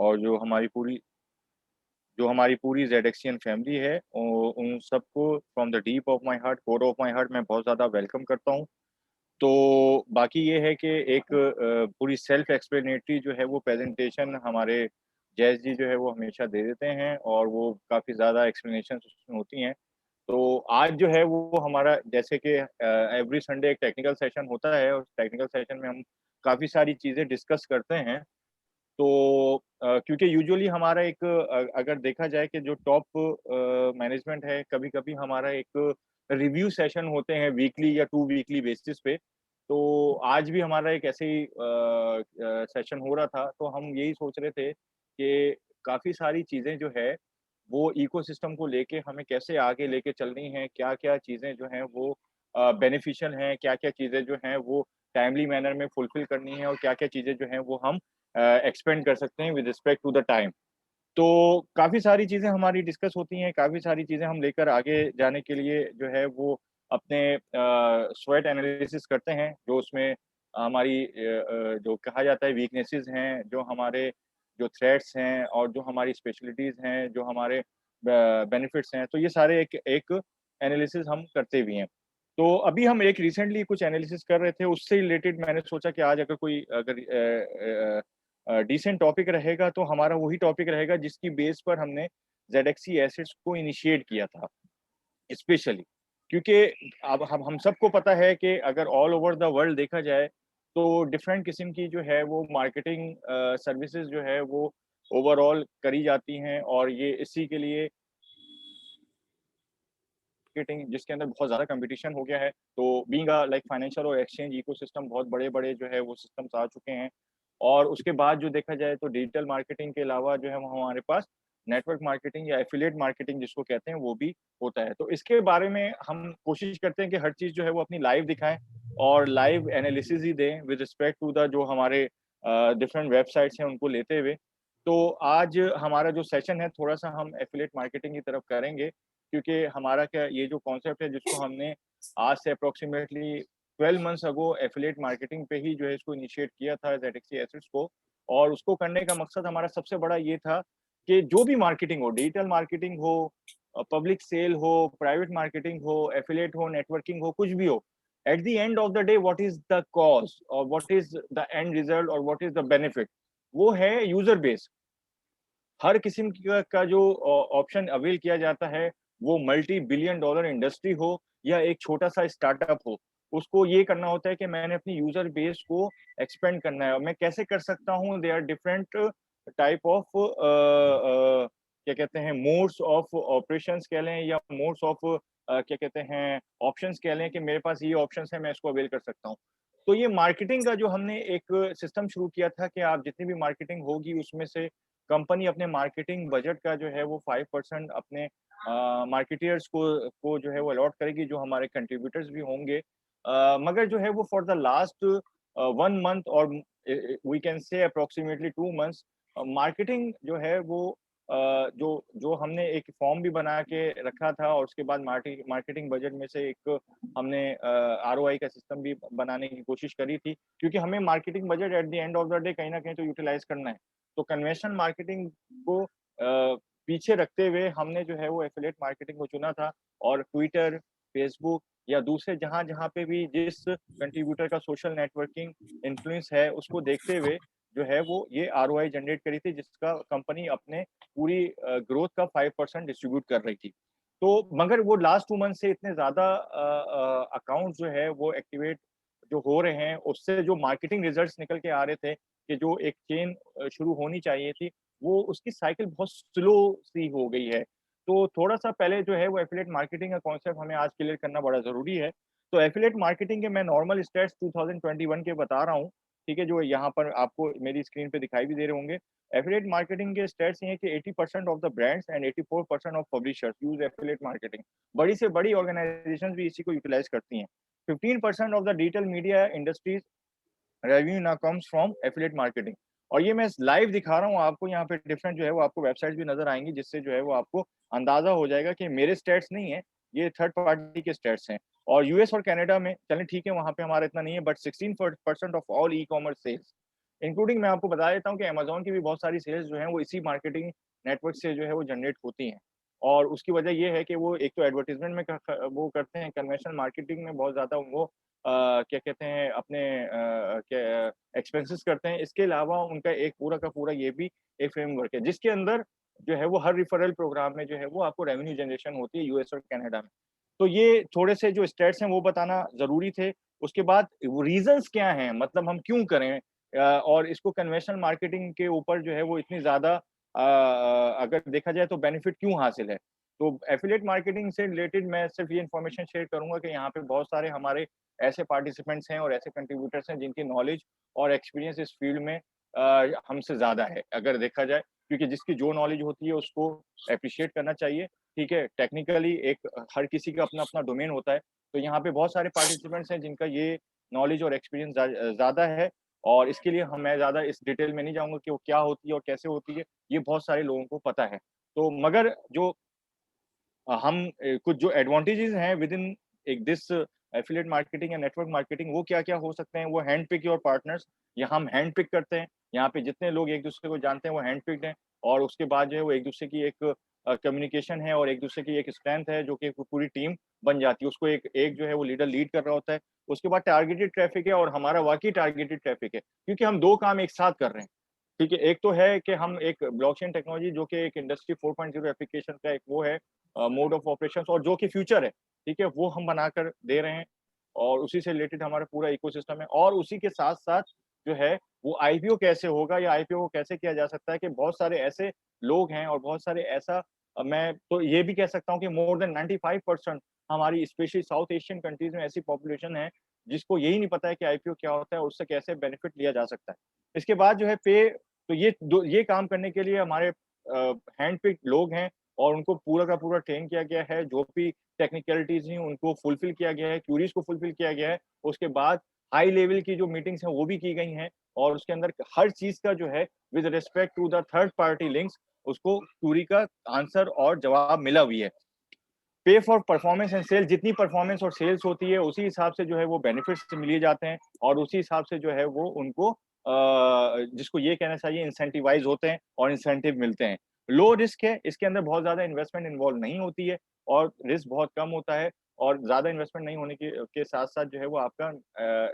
और जो हमारी पूरी ज़ेडएक्सियन फैमिली है, उन सबको from the deep of my heart, core of my heart मैं बहुत ज़्यादा वेलकम करता हूँ। तो बाकी ये है कि एक पूरी सेल्फ एक्सप्लेनेटरी जो है वो प्रेज़ेंटेशन हमारे जैज़ जी जो है वो हमेशा दे देते हैं और वो काफ़ी ज़्यादा एक्सप्लेनेशंस उसमें होती हैं। तो आज जो है वो हमारा जैसे कि एवरी संडे एक टेक्निकल सेशन होता है और टेक्निकल सेशन में हम काफ़ी सारी चीज़ें डिस्कस करते हैं। तो क्योंकि यूजुअली हमारा एक अगर देखा जाए कि जो टॉप मैनेजमेंट है, कभी-कभी हमारा एक रिव्यू सेशन होते हैं वीकली या 2 वीकली बेसिस पे। तो आज भी हमारा एक ऐसे ही सेशन हो रहा था, तो हम यही सोच रहे थे कि काफ़ी सारी चीज़ें जो है, वो इकोसिस्टम को लेके हमें कैसे आगे लेके चलनी है, क्या-क्या चीज़ें जो हैं वो बेनिफिशियल हैं, क्या-क्या चीज़ें जो हैं वो टाइमली मैनर में फुलफिल करनी है और क्या-क्या चीज़ें जो हैं वो हम एक्सपेंड कर सकते हैं with respect to the time. तो काफ़ी सारी चीज़ें हमारी डिस्कस होती हैं, काफ़ी सारी चीज़ें हम लेकर आगे जाने के लिए जो है वो अपने स्वॉट एनालिसिस करते हैं, जो उसमें हमारी जो कहा जाता है वीकनेसेस हैं, जो हमारे जो थ्रेट्स हैं और जो हमारी स्पेशलिटीज़ हैं, जो हमारे बेनिफिट्स हैं, तो ये सारे एक एक एनालिसिस हम करते भी हैं। तो अभी हम एक रिसेंटली कुछ एनालिसिस कर रहे थे, उससे रिलेटेड मैंने सोचा कि आज अगर डिसेंट टॉपिक रहेगा तो हमारा वही टॉपिक रहेगा जिसकी बेस पर हमने ज़ेडएक्सी एसेट्स को इनिशिएट किया था स्पेशली। क्योंकि अब हम सबको पता है कि अगर ऑल ओवर द वर्ल्ड देखा जाए तो डिफरेंट किस्म की जो है वो मार्केटिंग सर्विसेज जो है वो ओवरऑल करी जाती हैं और ये इसी के लिए मार्केटिंग जिसके अंदर बहुत ज़्यादा कॉम्पिटिशन हो गया है। तो बीइंग अ लाइक फाइनेंशियल और एक्सचेंज इकोसिस्टम बहुत बड़े-बड़े जो है वो सिस्टम्स आ चुके हैं। और उसके बाद जो देखा जाए तो डिजिटल मार्केटिंग के अलावा जो है वो हमारे पास नेटवर्क मार्केटिंग या एफिलिएट मार्केटिंग जिसको कहते हैं वो भी होता है। तो इसके बारे में हम कोशिश करते हैं कि हर चीज़ जो है वो अपनी लाइव दिखाएँ और लाइव एनालिसिस ही दें विद रिस्पेक्ट टू द जो हमारे डिफरेंट वेबसाइट्स हैं उनको लेते हुए। तो आज हमारा जो सेशन है थोड़ा-सा हम एफिलिएट मार्केटिंग की तरफ करेंगे। क्योंकि हमारा क्या ये जो कॉन्सेप्ट है जिसको हमने आज से approximately 12 months ago affiliate marketing पे ही जो है इसको इनिशिएट किया था ज़ेडएक्सी एसेट्स को। और उसको करने का मकसद हमारा सबसे बड़ा ये था कि जो भी मार्केटिंग हो, डिजिटल मार्केटिंग हो, पब्लिक सेल हो, प्राइवेट मार्केटिंग हो, एफिलिएट हो, नेटवर्किंग हो, कुछ भी हो, at the end of the day what is the cause और what is the end result और व्हाट इज़ द बेनिफिट, वो है यूज़र बेस। हर किस्म का जो ऑप्शन अवेल किया जाता है, वो मल्टी बिलियन डॉलर इंडस्ट्री हो या एक छोटा-सा स्टार्टअप हो, उसको ये करना होता है कि मैंने अपनी यूज़र बेस को एक्सपेंड करना है और मैं कैसे कर सकता हूँ, there are different type of क्या कहते हैं मोड्स ऑफ ऑपरेशंस कह लें या मोड्स ऑफ क्या कहते हैं ऑप्शंस कह लें कि मेरे पास ये ऑप्शंस हैं, मैं इसको अवेल कर सकता हूँ। तो ये मार्केटिंग का जो हमने एक सिस्टम शुरू किया था कि आप जितनी भी मार्केटिंग होगी उसमें से कंपनी अपने मार्केटिंग बजट का जो है वो 5% अपने मार्केटियर्स को जो है वो अलॉट करेगी जो हमारे कंट्रीब्यूटर्स भी होंगे। मगर जो है वो फॉर द लास्ट 1 मंथ और we can say approximately 2 months marketing जो है वो जो जो हमने एक फॉर्म भी बना के रखा था और उसके बाद मार्केटिंग बजट में से एक हमने आरओआई का सिस्टम भी बनाने की कोशिश करी थी क्योंकि हमें marketing budget eight the end of the day कहीं न कहीं तो यूटिलाइज़ करना है। तो कन्वेंशनल मार्केटिंग को पीछे रखते हुए हमने जो है वो एफिलिएट मार्केटिंग को चुना था और ट्विटर, फेसबुक या दूसरे जहाँ-जहाँ पे भी जिस कंट्रीब्यूटर का सोशल नेटवर्किंग इन्फ्लुएंस है, उसको देखते हुए जो है वो ये आरओआई जनरेट करी थी जिसका कंपनी अपने पूरी ग्रोथ का 5% डिस्ट्रीब्यूट कर रही थी। तो मगर वो लास्ट 2 मंथ से इतने ज़्यादा अकाउंट्स जो है वो एक्टिवेट जो हो रहे हैं, उससे जो मार्केटिंग रिजल्ट्स निकल के आ रहे थे कि जो एक चेन शुरू होनी चाहिए थी, वो उसकी साइकिल बहुत स्लो सी हो गई है। तो थोड़ा-सा पहले जो है वो एफिलिएट मार्केटिंग का कॉन्सेप्ट हमें आज क्लियर करना बड़ा ज़रूरी है। तो एफिलिएट मार्केटिंग के मैं नॉर्मल स्टेट्स 2021 के बता रहा हूँ, ठीक है? जो यहाँ पर आपको मेरी स्क्रीन पे दिखाई भी दे रहे होंगे। एफिलिएट मार्केटिंग के स्टेट्स ये हैं कि 80% of the brands and 84% of publishers use affiliate marketing. बड़ी से बड़ी ऑर्गनाइज़ेशंस भी इसी को यूटिलाइज़ करती हैं। 15% of the digital media industries revenue now comes from affiliate marketing. और ये मैं लाइव दिखा रहा हूँ आपको यहाँ पे डिफरेंट जो है वो आपको वेबसाइट्स भी नज़र आएँगी जिससे जो है वो आपको अंदाज़ा हो जाएगा कि मेरे स्टेट्स नहीं है, ये थर्ड पार्टी के स्टेट्स हैं। और यूएस और कनाडा में चलें ठीक है वहाँ पे हमारा इतना नहीं है but 16% of all ecommerce sales including मैं आपको बता देता हूँ कि अमेज़न की भी बहुत सारी सेल्स जो हैं वो इसी मार्केटिंग नेटवर्क से जो है वो जनरेट होती हैं। और उसकी वजह ये है कि वो एक तो एडवर्टाइज़मेंट में क ख वो करते हैं, कन्वेंशनल मार्केटिंग में बहुत ज़्यादा वो क्या कहते हैं अपने क्या एक्सपेंसेस करते हैं। इसके अलावा उनका एक पूरा का पूरा ये भी एक फ्रेमवर्क है, जिसके अंदर जो है वो हर रेफरल प्रोग्राम में जो है वो आपको रेवेन्यू जनरेशन होती है यूएस और कनाडा में। तो ये थोड़े से जो स्टेट्स हैं वो बताना ज़रूरी थे। उसके बाद वो रीज़न्स क्या हैं? मतलब हम क्यों करें? और इसको कन्वेंशनल मार्केटिंग के ऊपर जो है वो इतनी ज़्यादा अगर देखा जाए तो बेनिफिट क्यों हासिल है? तो एफ़िलिएट मार्केटिंग से रिलेटेड मैं सिर्फ़ ये इन्फॉर्मेशन शेयर करूँगा कि यहाँ पे बहुत सारे हमारे ऐसे पार्टिसिपेंट्स हैं और ऐसे कंट्रीब्यूटर्स हैं जिनकी नॉलेज और एक्सपीरियंस इस फ़ील्ड में हमसे ज़्यादा है, अगर देखा जाए। क्योंकि जिसकी जो नॉलेज होती है उसको एप्रिशिएट करना चाहिए, ठीक है? टेक्निकली एक हर किसी का अपना-अपना डोमेन होता है। तो यहाँ पे बहुत सारे पार्टिसिपेंट्स हैं जिनका ये नॉलेज और एक्सपीरियंस ज़्यादा है और इसके लिए मैं ज़्यादा इस डिटेल में नहीं जाऊँगा कि वो क्या होती है और कैसे होती है, ये बहुत सारे लोगों को पता है। तो मगर जो कुछ जो एडवांटेजेस हैं विद इन एक दिस एफिलिएट मार्केटिंग या नेटवर्क मार्केटिंग वो क्या-क्या हो सकते हैं, वो हैंड पिक योर पार्टनर्स। यहाँ हम हैंड पिक करते हैं, यहाँ पे जितने लोग एक-दूसरे को जानते हैं वो हैंड पिक्ड हैं और उसके बाद जो है वो एक-दूसरे की एक कम्युनिकेशन है और एक-दूसरे की एक स्ट्रेंथ है जो कि एक पूरी टीम बन जाती है। उसको एक एक जो है वो लीडर लीड कर रहा होता है। उसके बाद टारगेटेड ट्रैफिक है और हमारा वाक़ई टारगेटेड ट्रैफिक है, क्योंकि हम 2 काम एक साथ कर रहे हैं। ठीक है, एक तो है कि हम एक ब्लॉकचेन टेक्नोलॉजी जो कि एक इंडस्ट्री 4.0 एप्लीकेशन का एक वो है मोड ऑफ ऑपरेशंस और जो कि फ्यूचर है, ठीक है? वो हम बनाकर दे रहे हैं और उसी से रिलेटेड हमारा पूरा इकोसिस्टम है और उसी के साथ-साथ जो है वो आईपीओ कैसे होगा या आईपीओ को कैसे किया जा सकता है कि बहुत सारे ऐसे लोग हैं और बहुत सारे ऐसा मैं तो ये भी कह सकता हूँ कि मोर देन 95% हमारी स्पेशली साउथ एशियन कंट्रीज़ में ऐसी पॉपुलेशन है, जिसको यही नहीं पता है कि आईपीओ क्या होता है और उससे कैसे बेनिफिट लिया जा सकता है। इसके बाद जो है तो ये काम करने के लिए हमारे हैंड पिक्ड लोग हैं और उनको पूरा का पूरा ट्रेन किया गया है, जो भी टेक्निकलिटीज़ हैं उनको फुलफिल किया गया है, क्यूरीज़ को फुलफिल किया गया है। उसके बाद हाई लेवल की जो मीटिंग्स हैं वो भी की गई हैं और उसके अंदर हर चीज़ का जो है with respect to the third party links उसको क्यूरी का आंसर और जवाब मिला भी है। Pay for performance and sales जितनी परफॉर्मेंस और सेल्स होती है उसी हिसाब से जो है वो बेनिफिट्स लिए जाते हैं और उसी हिसाब से जो है वो उनको जिसको ये कहना चाहिए इंसेंटिवाइज़ होते हैं और इंसेंटिव मिलते हैं। लो रिस्क है, इसके अंदर बहुत ज़्यादा इन्वेस्टमेंट इन्वॉल्व नहीं होती है और रिस्क बहुत कम होता है और ज़्यादा इन्वेस्टमेंट नहीं होने के साथ-साथ जो है वो आपका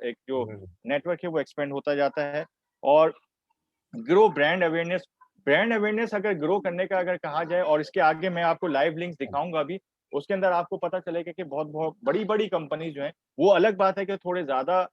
एक जो हुँ, नेटवर्क है वो एक्सपेंड होता जाता है और ग्रो ब्रांड अवेयरनेस अगर ग्रो करने का अगर कहा जाए और इसके आगे मैं आपको लाइव लिंक्स दिखाऊँगा अभी, उसके अंदर आपको पता चलेगा कि बहुत-बहुत बड़ी-बड़ी कंपनी जो हैं, वो अलग बात है कि थोड़े ज़्यादा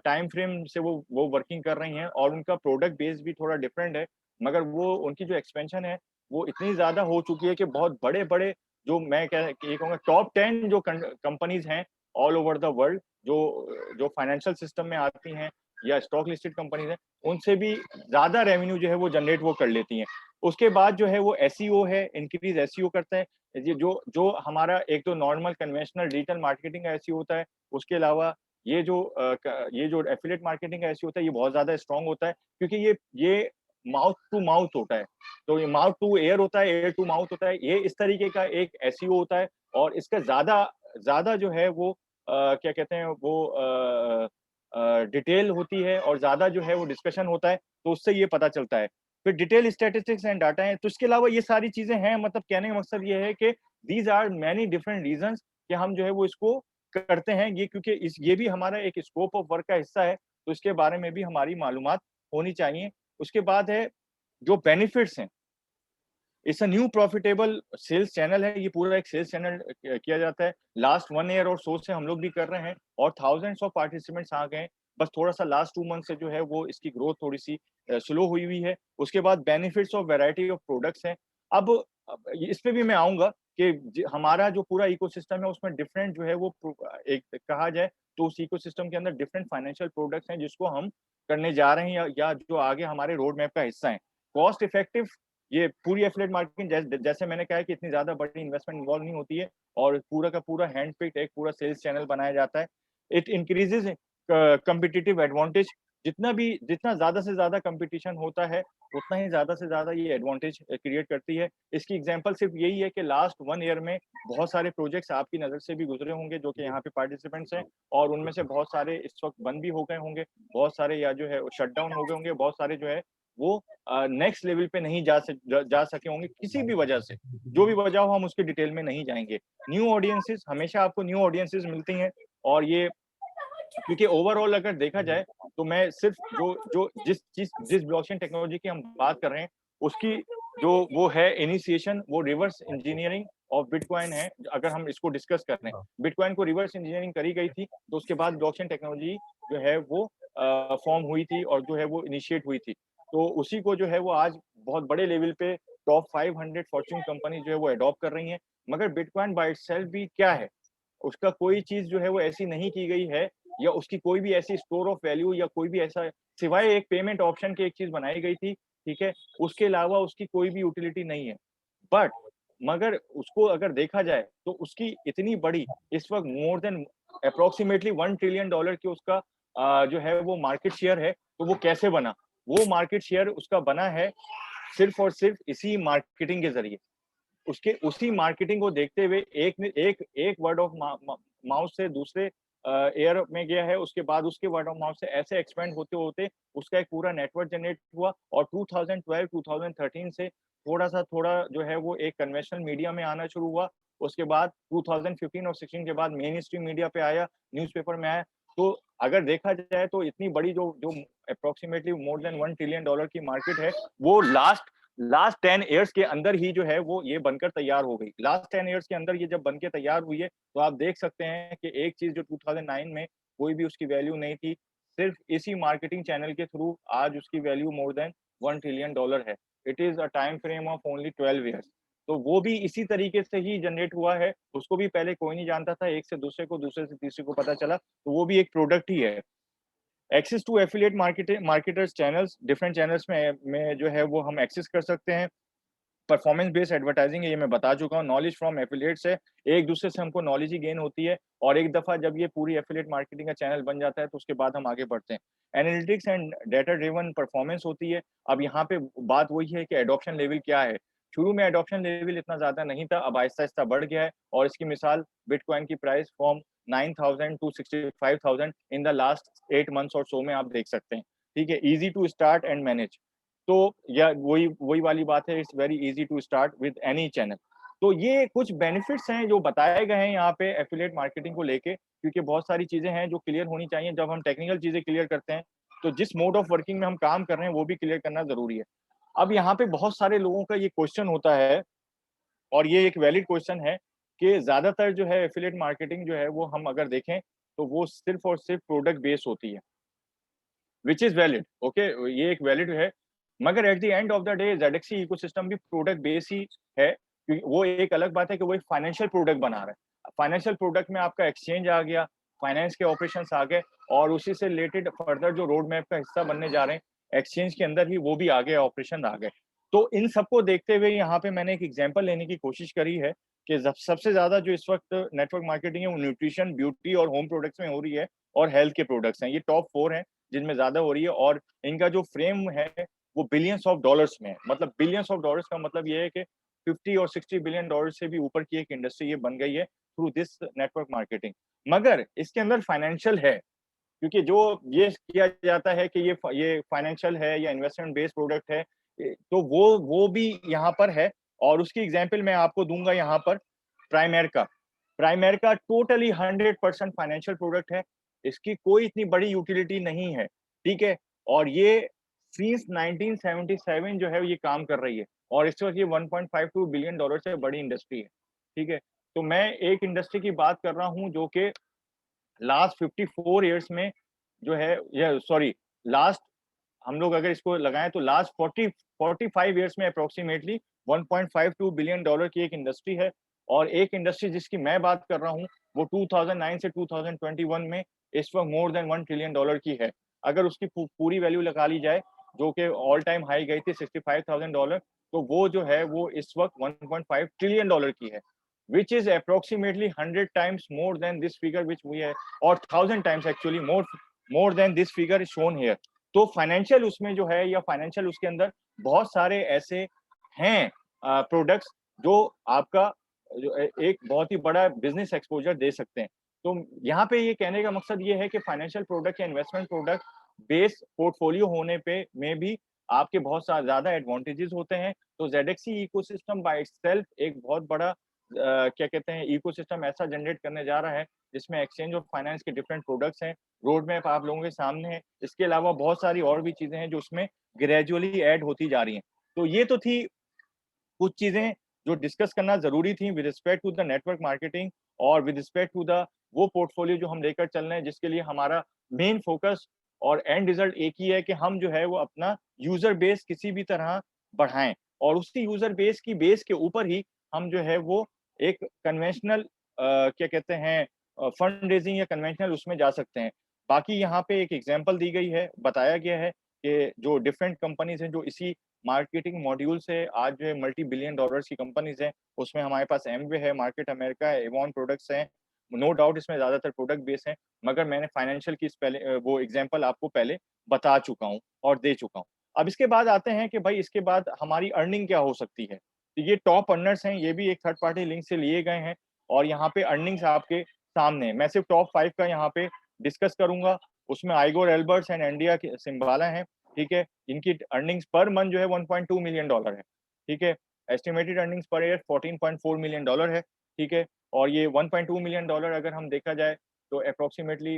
टाइम फ्रेम से वो वर्किंग कर रही हैं और उनका प्रोडक्ट बेस भी थोड़ा डिफरेंट है। मगर वो उनकी जो एक्सपेंशन है, वो इतनी ज़्यादा हो चुकी है कि बहुत बड़े-बड़े जो मैं ये कहूँगा टॉप 10 जो कंपनीज़ हैं ऑल ओवर द वर्ल्ड जो फाइनेंशियल सिस्टम में आती हैं या स्टॉक लिस्टेड कंपनीज़ हैं, उनसे भी ज़्यादा रेवेन्यू जो है वो जनरेट वो कर लेती हैं। उसके बाद जो है वो एसईओ है, इंक्रीज़ एसईओ करते हैं। ये जो जो हमारा एक तो नॉर्मल कन्वेंशनल डिजिटल मार्केटिंग का एसईओ होता है, उसके अलावा ये जो एफिलिएट मार्केटिंग का एसईओ होता है, ये बहुत ज़्यादा स्ट्रॉन्ग होता है क्योंकि ये माउथ टू माउथ होता है। तो ये माउथ टू एयर होता है, एयर टू माउथ होता है, ये इस तरीके का एक एसईओ होता है और इसका ज़्यादा ज़्यादा जो है वो क्या कहते हैं वो डिटेल होती है और ज़्यादा जो है वो डिस्कशन होता है, तो उससे ये पता चलता है। फिर डिटेल स्टैटिस्टिक्स एंड डाटा है, तो इसके अलावा ये सारी चीज़ें हैं मतलब कहने का मकसद ये है कि these are many different reasons कि हम जो है वो इसको करते हैं ये क्योंकि ये भी हमारा एक स्कोप ऑफ वर्क का हिस्सा है, तो इसके बारे में भी हमारी मालूमात होनी चाहिए। उसके बाद है जो बेनिफिट्स हैं it's a new profitable sales channel है, ये पूरा एक सेल्स चैनल किया जाता है। लास्ट 1 ईयर और सो से हम लोग भी कर रहे हैं और थाउज़ेंड्स ऑफ पार्टिसिपेंट्स आ गए हैं। बस थोड़ा-सा लास्ट 2 मंथ से जो है वो इसकी ग्रोथ थोड़ी-सी स्लो हुई है। उसके बाद benefits of variety of products हैं। इस पे भी मैं आऊँगा कि ज हमारा जो पूरा इकोसिस्टम है उसमें डिफरेंट जो है वो एक कहा जाए तो उस इकोसिस्टम के अंदर डिफरेंट फाइनेंशियल प्रोडक्ट्स हैं जिसको हम करने जा रहे हैं या जो आगे हमारे रोड मैप का हिस्सा हैं। कॉस्ट इफेक्टिव ये पूरी एफिलिएट मार्केटिंग जैसे मैंने कहा है कि इतनी ज़्यादा बड़ी इन्वेस्टमेंट इन्वॉल्व नहीं होती है और पूरा का पूरा हैंड पिक्ड एक पूरा सेल्स चैनल बनाया जाता है। इट इंक्रीज़ेज़ कॉम्पिटिटिव एडवांटेज जितना ज़्यादा से ज़्यादा कंपटीशन होता है, उतना ही ज़्यादा से ज़्यादा ये एडवांटेज क्रिएट करती है। इसकी एग्ज़ाम्पल सिर्फ़ यही है कि लास्ट 1 ईयर में बहुत सारे प्रोजेक्ट्स आपकी नज़र से भी गुज़रे होंगे जो कि यहाँ पे पार्टिसिपेंट्स हैं, और उनमें से बहुत सारे इस वक़्त बंद भी हो गए होंगे, बहुत सारे या जो है शट डाउन हो गए होंगे, बहुत सारे जो है वो नेक्स्ट लेवल पे नहीं जा सके होंगे किसी भी वजह से। जो भी वजह हो हम उसकी डिटेल में नहीं जाएँगे। न्यू ऑडियंसेस हमेशा आपको न्यू ऑडियंसेस मिलती हैं, और ये क्योंकि ओवरऑल अगर देखा जाए तो मैं सिर्फ जो जिस ब्लॉकचेन टेक्नोलॉजी की हम बात कर रहे हैं, उसकी जो वो है इनिशिएशन, वो रिवर्स इंजीनियरिंग ऑफ बिटकॉइन है। अगर हम इसको डिस्कस कर रहे हैं, बिटकॉइन को रिवर्स इंजीनियरिंग करी गई थी, तो उसके बाद ब्लॉकचेन टेक्नोलॉजी जो है वो फॉर्म हुई थी और जो है वो इनिशिएट हुई थी। तो उसी को जो है वो आज बहुत बड़े लेवल पे टॉप 500 फॉर्च्यून कंपनी जो है वो अडॉप्ट कर रही हैं। मगर बिटकॉइन बाय इटसेल्फ भी क्या है? उसका कोई चीज़ जो है वो ऐसी नहीं की गई है, या उसकी कोई भी ऐसी स्टोर ऑफ वैल्यू या कोई भी ऐसा, सिवाय एक पेमेंट ऑप्शन की एक चीज़ बनाई गई थी, ठीक है? उसके अलावा उसकी कोई भी यूटिलिटी नहीं है। बट मगर उसको अगर देखा जाए तो उसकी इतनी बड़ी इस वक़्त मोर देन एप्रोक्सिमेटली $1 ट्रिलियन की उसका जो है वो मार्केट शेयर है, तो वो कैसे बना? वो मार्केट शेयर उसका बना है सिर्फ़ और सिर्फ़ इसी मार्केटिंग के ज़रिए। उसके उसी मार्केटिंग को देखते हुए एक वर्ड ऑफ माउथ से दूसरे एयर में गया है, उसके बाद उसके वर्ड ऑफ माउथ से ऐसे एक्सपेंड होते-होते उसका एक पूरा नेटवर्क जनरेट हुआ, और 2012-2013 से थोड़ा जो है वो एक कन्वेंशनल मीडिया में आना शुरू हुआ। उसके बाद 2015 और 16 के बाद मेन स्ट्रीम मीडिया पे आया, न्यूज़पेपर में आया। तो अगर देखा जाए तो इतनी बड़ी जो जो एप्रोक्सिमेटली मोर देन $1 ट्रिलियन की मार्केट है, वो लास्ट 10 इयर्स के अंदर ही जो है वो ये बनकर तैयार हो गई। लास्ट 10 इयर्स के अंदर ये जब बन के तैयार हुई है, तो आप देख सकते हैं कि एक चीज़ जो 2009 में कोई भी उसकी वैल्यू नहीं थी, सिर्फ़ इसी मार्केटिंग चैनल के थ्रू आज उसकी वैल्यू मोर देन $1 ट्रिलियन है। It is a time frame of only 12 years. तो वो भी इसी तरीके से ही जनरेट हुआ है, उसको भी पहले कोई नहीं जानता था, एक से दूसरे को, दूसरे से तीसरे को पता चला, तो वो भी एक प्रोडक्ट ही है। Access to affiliate marketers channels, different channels में जो है वो हम एक्सेस कर सकते हैं। परफॉर्मेंस बेस्ड एडवर्टाइजिंग है, ये मैं बता चुका हूँ। नॉलेज फ्रॉम एफिलिएट्स है, एक दूसरे से हमको नॉलेज ही गेन होती है, और एक दफा जब ये पूरी एफिलिएट मार्केटिंग का चैनल बन जाता है तो उसके बाद हम आगे बढ़ते हैं। Analytics and data driven performance होती है। अब यहाँ पे बात वही है कि एडॉप्शन लेवल क्या है। शुरू में एडॉप्शन लेवल इतना ज्यादा नहीं था, अब आहिस्ता आहिस्ता बढ़ गया है, और इसकी मिसाल बिटकॉइन की price from 9,000 to 65,000 in the last 8 months और सो में आप देख सकते हैं। ठीक है, easy to start and manage. तो या वही वही वाली बात है, it's very easy to start with any channel. तो ये कुछ बेनिफिट्स हैं जो बताए गए हैं यहाँ पे एफिलिएट मार्केटिंग को लेके, क्योंकि बहुत सारी चीज़ें हैं जो क्लियर होनी चाहिए। जब हम टेक्निकल चीज़ें क्लियर करते हैं, तो जिस मोड ऑफ वर्किंग में हम काम कर रहे हैं, वो भी क्लियर करना ज़रूरी है। अब यहाँ पे बहुत सारे लोगों का ये क्वेश्चन होता है, और ये एक वैलिड क्वेश्चन है, कि ज़्यादातर जो है एफिलिएट मार्केटिंग जो है वो हम अगर देखें, तो वो सिर्फ़ और सिर्फ़ प्रोडक्ट बेस्ड होती है। व्हिच इज़ वैलिड, ओके, ये एक वैलिड है। मगर at the end of the day ZXC ecosystem भी प्रोडक्ट बेस ही है, क्योंकि वो एक अलग बात है कि वो एक फाइनेंशियल प्रोडक्ट बना रहा है। फाइनेंशियल प्रोडक्ट में आपका एक्सचेंज आ गया, फाइनेंस के ऑपरेशंस आ गए, और उसी से रिलेटेड फर्दर जो रोड मैप का हिस्सा बनने जा रहे हैं, एक्सचेंज के अंदर ही वो भी आ गए, ऑपरेशन आ गए। तो इन सबको देखते हुए यहाँ पे मैंने एक एग्जांपल लेने की कोशिश करी है, कि सबसे ज़्यादा जो इस वक़्त नेटवर्क मार्केटिंग है वो न्यूट्रिशन, ब्यूटी और होम प्रोडक्ट्स में हो रही है, और हेल्थ के प्रोडक्ट्स हैं। ये टॉप 4 हैं जिनमें ज़्यादा हो रही है, और इनका जो फ्रेम है वो बिलियंस ऑफ डॉलर्स में है। मतलब बिलियंस ऑफ डॉलर्स का मतलब ये है कि 50 और 60 बिलियन डॉलर से भी ऊपर की एक इंडस्ट्री ये बन गई है थ्रू दिस नेटवर्क मार्केटिंग। मगर इसके अंदर फाइनेंशियल है, क्योंकि जो ये किया जाता है कि ये फाइनेंशियल है या इन्वेस्टमेंट बेस्ड प्रोडक्ट है, तो वो भी यहाँ पर है, और उसकी एग्जांपल मैं आपको दूँगा यहाँ पर, प्राइमेर का। प्राइमेर का टोटली 100% फाइनेंशियल प्रोडक्ट है। इसकी कोई इतनी बड़ी यूटिलिटी नहीं है, ठीक है? और ये सिंस 1977 जो है ये काम कर रही है, और इस वक़्त ये $1.52 बिलियन से बड़ी इंडस्ट्री है, ठीक है? तो मैं एक इंडस्ट्री की बात कर रहा हूँ जो कि लास्ट 54 इयर्स में जो है, या सॉरी, लास्ट, हम लोग अगर इसको लगाएँ तो लास्ट 45 इयर्स में अप्रॉक्सिमेटली $1.52 बिलियन की एक इंडस्ट्री है, और एक इंडस्ट्री जिसकी मैं बात कर रहा हूँ, वो 2009 से 2021 में इस वक़्त मोर देन $1 ट्रिलियन की है। अगर उसकी पूरी वैल्यू लगा ली जाए, जो कि ऑल टाइम हाई गई थी $65,000, तो वो जो है वो इस वक़्त $1.5 ट्रिलियन की है, which is approximately 100 times more than this figure which we है, और 1000 times actually more than this figure is shown here. तो फाइनेंशियल उसमें जो है या फाइनेंशियल उसके अंदर बहुत सारे ऐसे हैं प्रोडक्ट्स जो आपका जो एक बहुत ही बड़ा बिज़नेस एक्सपोज़र दे सकते हैं। तो यहाँ पे ये कहने का मकसद ये है कि फाइनेंशियल प्रोडक्ट या इन्वेस्टमेंट प्रोडक्ट बेस्ड पोर्टफोलियो होने पे में भी आपके बहुत सा ज़्यादा एडवांटेजेस होते हैं। तो ज़ेडएक्सी इकोसिस्टम बाय इटसेल्फ एक बहुत बड़ा क्या कहते हैं इकोसिस्टम ऐसा जनरेट करने जा रहा है, जिसमें एक्सचेंज ऑफ फाइनेंस के डिफरेंट प्रोडक्ट्स हैं, रोड मैप आप लोगों के सामने है। इसके अलावा बहुत सारी और भी चीज़ें हैं जो उसमें ग्रेजुअली ऐड होती जा रही हैं। तो ये तो थी कुछ चीज़ें जो डिस्कस करना ज़रूरी थी with respect to the network marketing और विद रिस्पेक्ट टू द वो पोर्टफोलियो जो हम लेकर चल रहे हैं, जिसके लिए हमारा मेन फोकस और एंड रिजल्ट एक ही है कि हम जो है वो अपना यूज़र बेस किसी भी तरह बढ़ाएँ और उसी यूज़र बेस की बेस के ऊपर ही हम जो है वो एक कन्वेंशनल क्या कहते हैं फंड रेज़िंग या कन्वेंशनल उसमें जा सकते हैं। बाकी यहाँ पे एक एग्ज़ाम्पल दी गई है, बताया गया है कि जो डिफरेंट कंपनीज़ हैं जो इसी मार्केटिंग मॉड्यूल से आज जो है मल्टी बिलियन डॉलर्स की कंपनीज़ हैं, उसमें हमारे पास एमवे है, मार्केट अमेरिका है, एवॉन प्रोडक्ट्स हैं। नो डाउट इसमें ज़्यादातर प्रोडक्ट बेस हैं, मगर मैंने फाइनेंशियल की वो एग्ज़ाम्पल आपको पहले बता चुका हूँ और दे चुका हूँ। अब इसके बाद आते हैं कि भाई इसके बाद हमारी अर्निंग क्या हो सकती है? तो ये टॉप अर्नर्स हैं, ये भी एक थर्ड पार्टी लिंक से लिए गए हैं और यहाँ पे अर्निंग्स आपके सामने हैं। मैं सिर्फ टॉप 5 का यहाँ पे डिस्कस करूँगा, उसमें आइगोर एल्बर्ट्स एंड इंडिया के सिम्बाला हैं, ठीक है? इनकी अर्निंग्स पर मंथ जो है $1.2 मिलियन है, ठीक है? Estimated earnings per year $14.4 million है, ठीक है? और ये $1.2 मिलियन अगर हम देखा जाए तो एप्रोक्सिमेटली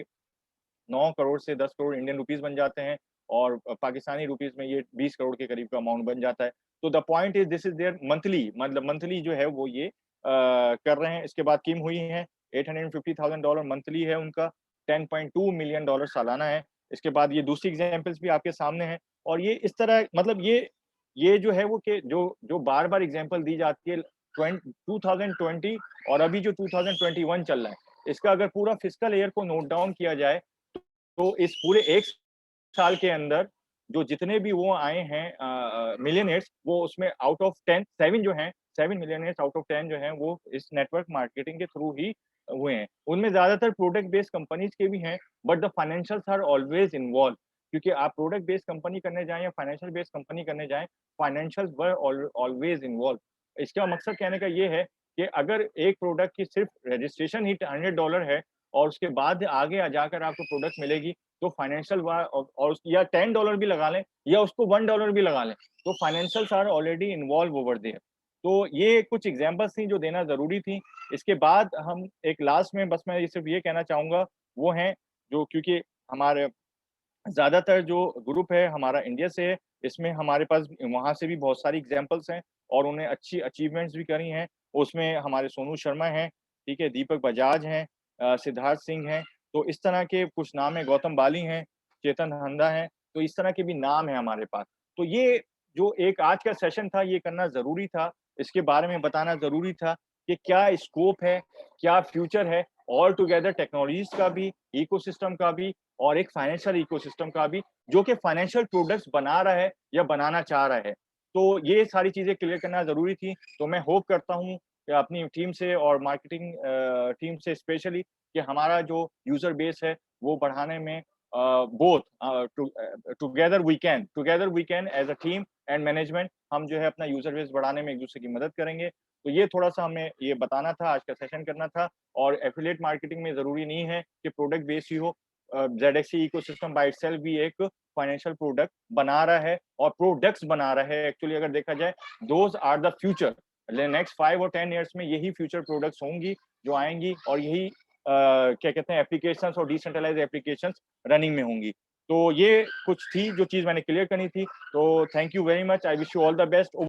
9 करोड़ से 10 करोड़ इंडियन रुपीस बन जाते हैं और पाकिस्तानी रुपीस में ये 20 करोड़ के करीब का अमाउंट बन जाता है। तो the point is this is there monthly मतलब मंथली जो है वो ये कर रहे हैं। इसके बाद किम हुई हैं, $850,000 मंथली है उनका, $10.2 मिलियन सालाना है। इसके बाद ये दूसरी एग्ज़ाम्पल्स भी आपके सामने हैं और ये इस तरह मतलब ये जो है वो कि जो बार-बार एग्ज़ाम्पल दी जाती है 2020 और अभी जो 2021 चल रहा है, इसका अगर पूरा फिस्कल ईयर को नोट डाउन किया जाए तो इस पूरे 1 साल के अंदर जो जितने भी वो आए हैं मिलियनेयर्स वो उसमें आउट ऑफ 10 7 जो हैं 7 मिलियनेयर्स आउट ऑफ 10 जो हैं वो इस नेटवर्क मार्केटिंग के थ्रू ही हुए हैं। उनमें ज़्यादातर प्रोडक्ट बेस्ड कंपनीज़ के भी हैं but the financials are always involved क्योंकि आप प्रोडक्ट बेस्ड कंपनी करने जाएँ या फाइनेंशियल बेस्ड कंपनी करने जाएँ, फाइनेंशियल्स वर ऑलवेज़ इन्वॉल्व्ड। इसका मकसद कहने का ये है कि अगर एक प्रोडक्ट की सिर्फ रजिस्ट्रेशन ही $100 है और उसके बाद आगे जाकर आपको प्रोडक्ट मिलेगी तो फाइनेंशियल और या $10 भी लगा लें या उसको $1 भी लगा लें, तो financials are already involve over there. तो ये कुछ एग्ज़ाम्पल्स थी जो देना ज़रूरी थी। इसके बाद हम एक लास्ट में बस मैं ये सिर्फ़ ये कहना चाहूँगा, वो हैं जो क्योंकि हमारे ज़्यादातर जो ग्रुप है हमारा इंडिया से है, इसमें हमारे पास वहाँ से भी बहुत सारी एग्ज़ाम्पल्स हैं और उन्हें अच्छी अचीवमेंट्स भी करी हैं। उसमें हमारे सोनू शर्मा हैं, ठीक है? दीपक बजाज हैं सिद्धार्थ सिंह हैं, तो इस तरह के कुछ नाम हैं, गौतम बाली हैं, चेतन हंदा हैं, तो इस तरह के भी नाम हैं हमारे पास। तो ये जो एक आज का सेशन था, ये करना ज़रूरी था, इसके बारे में बताना ज़रूरी था कि क्या स्कोप है, क्या फ्यूचर है, ऑल टुगेदर टेक्नोलॉजीज़ का भी, इकोसिस्टम का भी और एक फाइनेंशियल इकोसिस्टम का भी, जो कि फाइनेंशियल प्रोडक्ट्स बना रहा है या बनाना चाह रहा है। तो ये सारी चीज़ें क्लियर करना ज़रूरी थी, तो मैं होप करता हूँ कि अपनी टीम से और मार्केटिंग टीम से स्पेशली कि हमारा जो यूज़र बेस है, वो बढ़ाने में both together we can as a team and management हम जो है अपना यूज़र बेस बढ़ाने में एक-दूसरे की मदद करेंगे। तो ये थोड़ा-सा हमें ये बताना था, आज का सेशन करना था और एफिलिएट मार्केटिंग में ज़रूरी नहीं है कि प्रोडक्ट बेस ही हो। ज़ेडएक्सी इकोसिस्टम बाय इटसेल्फ भी एक फाइनेंशियल प्रोडक्ट बना रहा है और प्रोडक्ट्स बना रहा है एक्चुअली अगर देखा जाए, those are the future. Next 5 और 10 इयर्स में यही फ्यूचर प्रोडक्ट्स होंगी, जो आएँगी और यही क्या कहते हैं एप्लीकेशंस और डिसेंट्रलाइज़्ड एप्लीकेशंस रनिंग में होंगी। तो ये कुछ थी जो चीज़ मैंने क्लियर करनी थी। तो thank you very much. I wish you all the best.